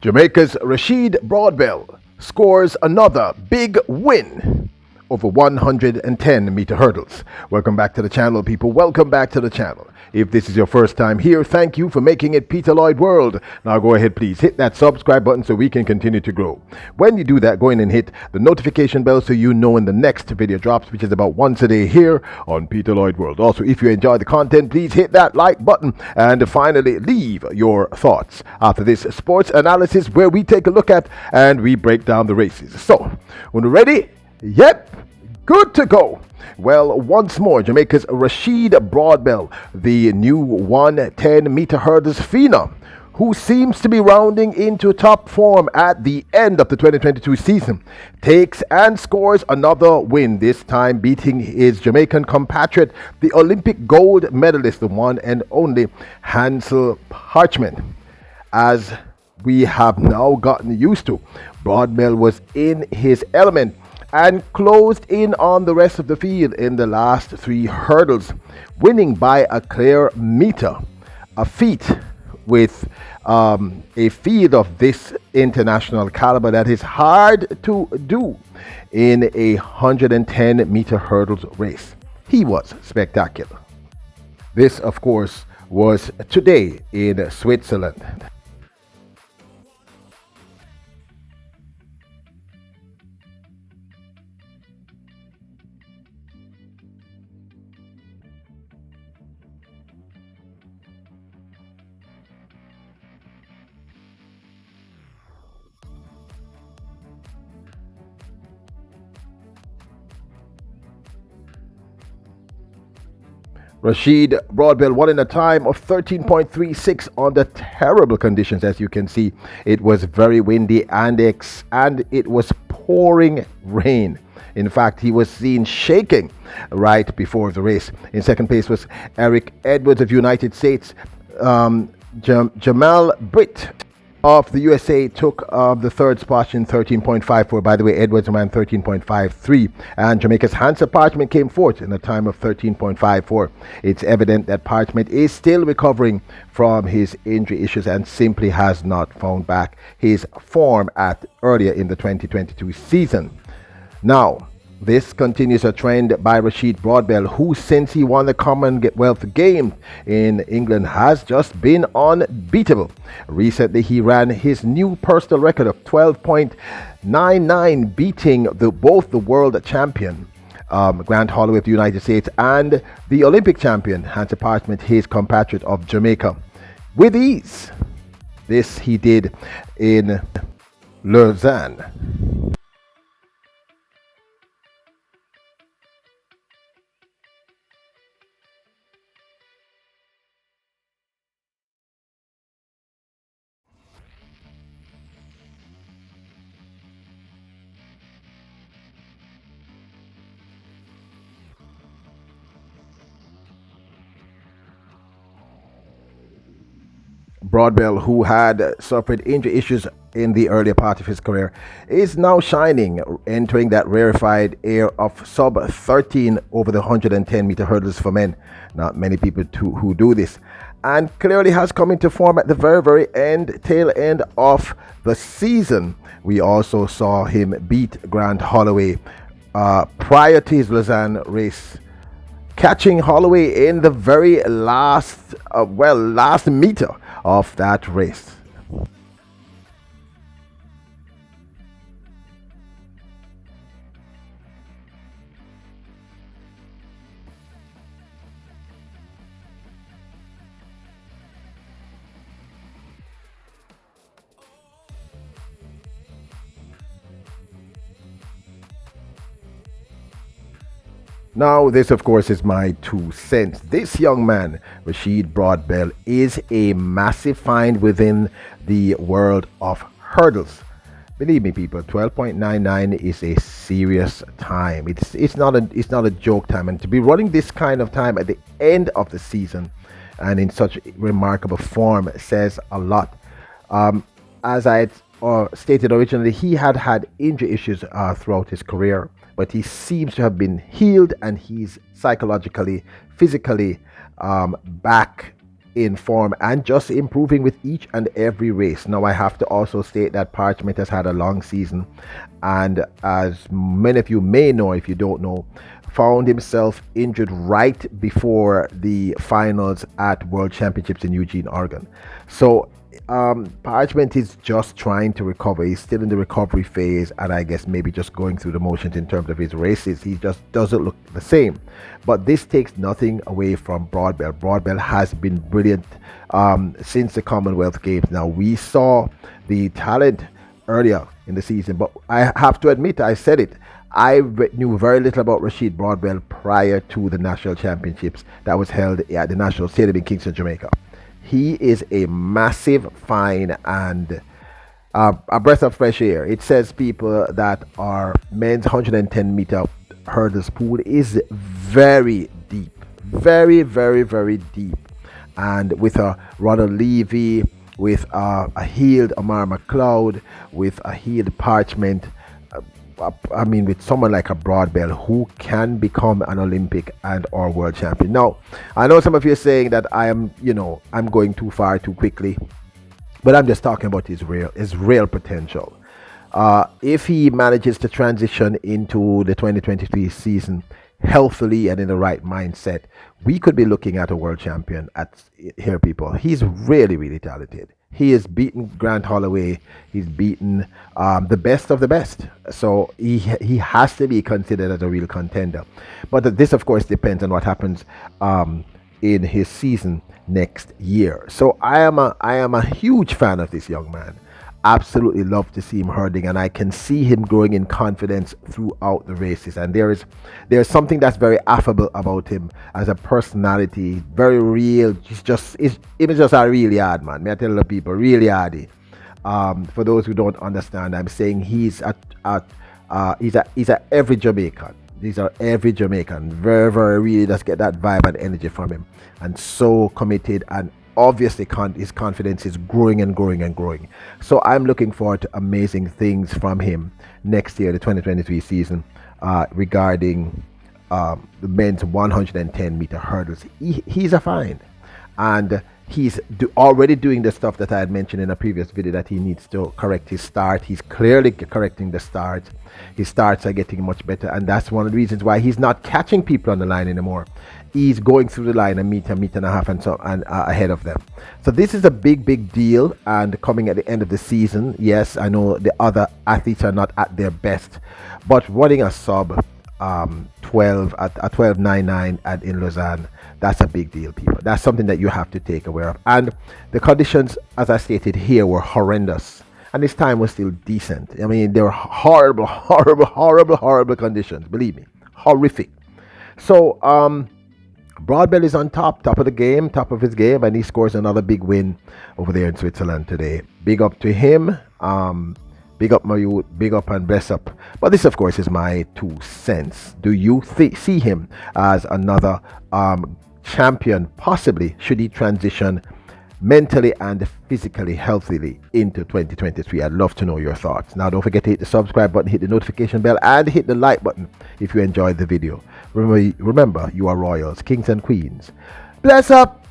Jamaica's Rasheed Broadbell scores another big win over 110-meter hurdles. Welcome back to the channel, people. Welcome back to the channel. If this is your first time here, thank you for making it Peter Lloyd World. Now go ahead, please hit that subscribe button so we can continue to grow. When you do that, go in and hit the notification bell so you know when the next video drops, which is about once a day here on Peter Lloyd World. Also, if you enjoy the content, please hit that like button and finally leave your thoughts after this sports analysis where we take a look at and we break down the races. So, when we're ready, yep, good to go. Well, once more, Jamaica's Rasheed Broadbell, the new 110-meter hurdles phenom, who seems to be rounding into top form at the end of the 2022 season, takes and scores another win, this time beating his Jamaican compatriot, the Olympic gold medalist, the one and only Hansel Parchment. As we have now gotten used to, Broadbell was in his element and closed in on the rest of the field in the last three hurdles, winning by a clear meter, a feat with a field of this international caliber that is hard to do in a 110-meter hurdles race. He was spectacular. This, of course, was today in Switzerland. Rasheed Broadbell won in a time of 13.36 under terrible conditions. As you can see, it was very windy and it was pouring rain. In fact, he was seen shaking right before the race. In second place was Eric Edwards of United States. Jamal Britt of the USA took the third spot in 13.54. By the way, Edwards ran 13.53. And Jamaica's Hansel Parchment came fourth in a time of 13.54. It's evident that Parchment is still recovering from his injury issues and simply has not found back his form at earlier in the 2022 season. Now, this continues a trend by Rasheed Broadbell, who since he won the Commonwealth Games in England has just been unbeatable. Recently, he ran his new personal record of 12.99, beating both the world champion Grant Holloway of the United States and the Olympic champion Hansel Parchment, his compatriot of Jamaica, with ease. This he did in Lausanne. Broadbell, who had suffered injury issues in the earlier part of his career, is now shining, entering that rarefied air of sub 13 over the 110-meter hurdles for men. Not many people who do this, and clearly has come into form at the very tail end of the season. We also saw him beat Grant Holloway prior to his Lausanne race, catching Holloway in the very last meter of that race. Now, this, of course, is my 2 cents. This young man, Rasheed Broadbell, is a massive find within the world of hurdles. Believe me, people, 12.99 is a serious time. It's not a joke time, and to be running this kind of time at the end of the season and in such remarkable form says a lot. As I stated originally, he had injury issues throughout his career, but he seems to have been healed, and he's psychologically, physically back in form and just improving with each and every race. Now, I have to also state that Parchment has had a long season, and as many of you may know, if you don't know, found himself injured right before the finals at World Championships in Eugene, Oregon. So Parchment is just trying to recover. He's still in the recovery phase, and I guess maybe just going through the motions in terms of his races. He just doesn't look the same. But this takes nothing away from Broadbell. Broadbell has been brilliant since the Commonwealth Games. Now, we saw the talent earlier in the season, but I have to admit, I said it, knew very little about Rasheed Broadbell prior to the national championships that was held at the National Stadium in Kingston, Jamaica. He is a massive find and a breath of fresh air. It says people that our men's 110-meter hurdles pool is very deep, very, very, very deep. And with a Ronald Levy, with a healed Amar McLeod, with a healed Parchment, with someone like a Broadbell who can become an Olympic and or world champion. Now, I know some of you are saying that I'm going too far too quickly, but I'm just talking about his real potential. If he manages to transition into the 2023 season healthily and in the right mindset, we could be looking at a world champion here, people. He's really, really talented. He has beaten Grant Holloway. He's beaten the best of the best. So he has to be considered as a real contender. But this, of course, depends on what happens in his season next year. So I am a huge fan of this young man. Absolutely love to see him hurdling, and I can see him growing in confidence throughout the races. And there's something that's very affable about him as a personality, very real. He's just a real yard man. May I tell the people, real yardy. For those who don't understand, I'm saying he's a every Jamaican. These are every Jamaican. Very, very really just get that vibe and energy from him, and so committed, and obviously his confidence is growing and growing and growing. So I'm looking forward to amazing things from him next year, the 2023 season, regarding the men's 110-meter hurdles. He's a find, and he's already doing the stuff that I had mentioned in a previous video that he needs to correct his start. He's clearly correcting the start. His starts are getting much better, and that's one of the reasons why he's not catching people on the line anymore. He's going through the line a meter and a half and ahead of them. So this is a big deal, and coming at the end of the season. Yes, I know the other athletes are not at their best, but running a sub 12 at 12.99 and in Lausanne, that's a big deal, people. That's something that you have to take aware of. And the conditions, as I stated here, were horrendous, and his time was still decent. I mean, they were horrible conditions. Believe me, horrific. So Broadbell is on top of the game, top of his game, and he scores another big win over there in Switzerland today. Big up to him. Big up my youth, big up and bless up. But this, of course, is my 2 cents. Do you see him as another champion, possibly, should he transition mentally and physically healthily into 2023? I'd love to know your thoughts. Now, don't forget to hit the subscribe button, hit the notification bell, and hit the like button if you enjoyed the video. Remember, you are royals, kings and queens. Bless up!